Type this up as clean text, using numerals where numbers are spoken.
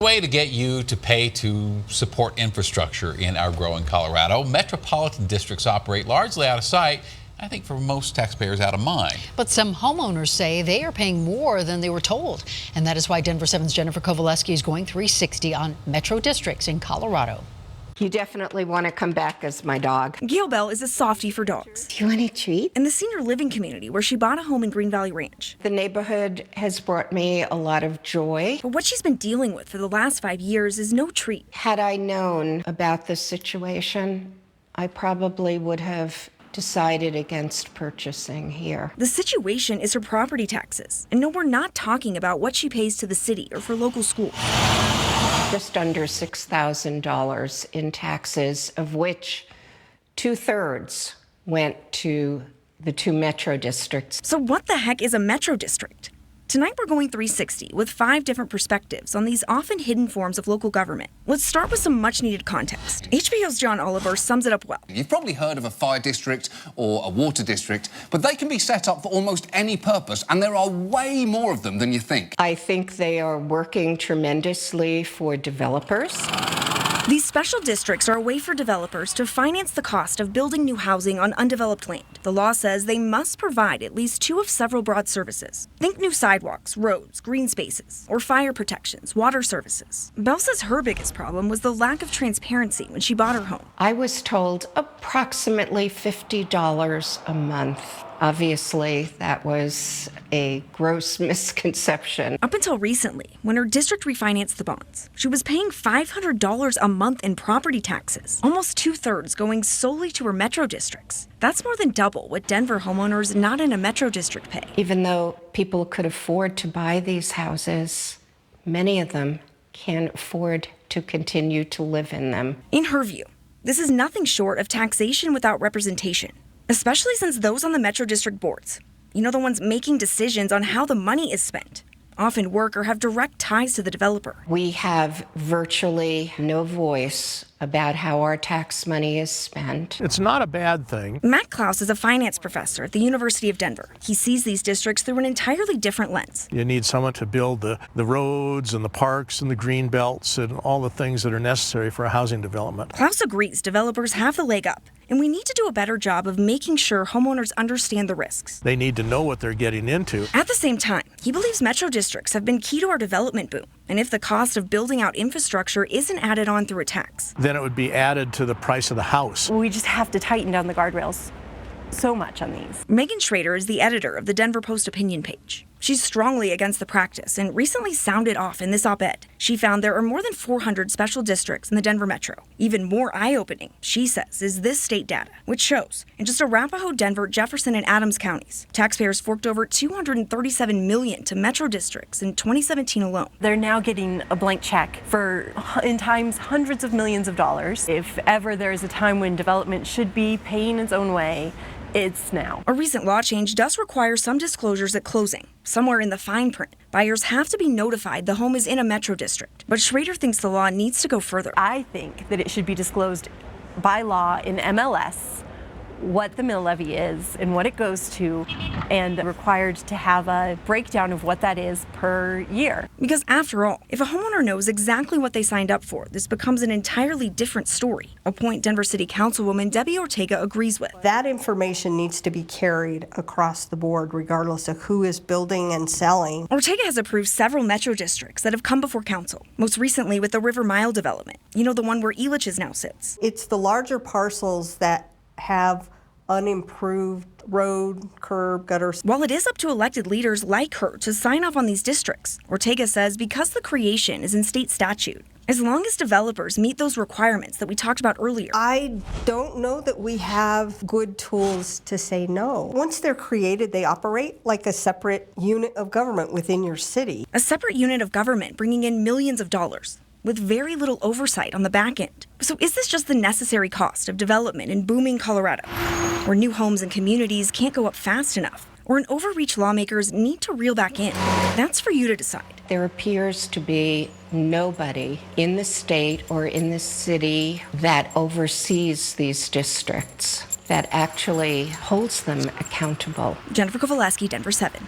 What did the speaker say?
Way to get you to pay to support infrastructure in our growing Colorado. Metropolitan districts operate largely out of sight, I think for most taxpayers out of mind. But some homeowners say they are paying more than they were told. And that is why Denver 7's Jennifer Kovaleski is going 360 on metro districts in Colorado. You definitely want to come back as my dog. Gail Bell is a softie for dogs. Do you want a treat? In the senior living community where she bought a home in Green Valley Ranch. The neighborhood has brought me a lot of joy. But what she's been dealing with for the last 5 years is no treat. Had I known about this situation, I probably would have decided against purchasing here. The situation is her property taxes. And no, we're not talking about what she pays to the city or for local schools. Just under $6,000 in taxes, of which 2/3 went to the 2 metro districts. So what the heck is a metro district? Tonight we're going 360 with 5 different perspectives on these often hidden forms of local government. Let's start with some much needed context. HBO's John Oliver sums it up well. You've probably heard of a fire district or a water district, but they can be set up for almost any purpose, and there are way more of them than you think. I think they are working tremendously for developers. These special districts are a way for developers to finance the cost of building new housing on undeveloped land. The law says they must provide at least 2 of several broad services. Think new sidewalks, roads, green spaces, or fire protections, water services. Belle says her biggest problem was the lack of transparency when she bought her home. I was told approximately $50 a month. Obviously, that was a gross misconception. Up until recently, when her district refinanced the bonds, she was paying $500 a month in property taxes, almost 2/3 going solely to her metro districts. That's more than double what Denver homeowners not in a metro district pay. Even though people could afford to buy these houses, many of them can't afford to continue to live in them. In her view, this is nothing short of taxation without representation. Especially since those on the Metro District boards, the ones making decisions on how the money is spent, often work or have direct ties to the developer. We have virtually no voice about how our tax money is spent. It's not a bad thing. Matt Klaus is a finance professor at the University of Denver. He sees these districts through an entirely different lens. You need someone to build the roads and the parks and the green belts and all the things that are necessary for a housing development. Klaus agrees developers have the leg up, and we need to do a better job of making sure homeowners understand the risks. They need to know what they're getting into. At the same time, he believes metro districts have been key to our development boom, and if the cost of building out infrastructure isn't added on through a tax, then it would be added to the price of the house. We just have to tighten down the guardrails so much on these. Megan Schrader is the editor of the Denver Post opinion page. She's strongly against the practice and recently sounded off in this op-ed. She found there are more than 400 special districts in the Denver metro. Even more eye-opening, she says, is this state data, which shows in just Arapahoe, Denver, Jefferson, and Adams counties, taxpayers forked over $237 million to metro districts in 2017 alone. They're now getting a blank check for, in times, hundreds of millions of dollars. If ever there is a time when development should be paying its own way, it's now. A recent law change does require some disclosures at closing. Somewhere in the fine print, buyers have to be notified the home is in a metro district. But Schrader thinks the law needs to go further. I think that it should be disclosed by law in MLS what the mill levy is and what it goes to, and required to have a breakdown of what that is per year. Because after all, if a homeowner knows exactly what they signed up for, this becomes an entirely different story, a point Denver City Councilwoman Debbie Ortega agrees with. That information needs to be carried across the board regardless of who is building and selling. Ortega has approved several metro districts that have come before council, most recently with the River Mile development, the one where Elitch's now sits. It's the larger parcels that have unimproved road, curb, gutters. While it is up to elected leaders like her to sign off on these districts, Ortega says because the creation is in state statute, as long as developers meet those requirements that we talked about earlier. I don't know that we have good tools to say no. Once they're created, they operate like a separate unit of government within your city. A separate unit of government bringing in millions of dollars, with very little oversight on the back end. So is this just the necessary cost of development in booming Colorado, where new homes and communities can't go up fast enough, or an overreach lawmakers need to reel back in? That's for you to decide. There appears to be nobody in the state or in the city that oversees these districts, that actually holds them accountable. Jennifer Kovaleski, Denver 7.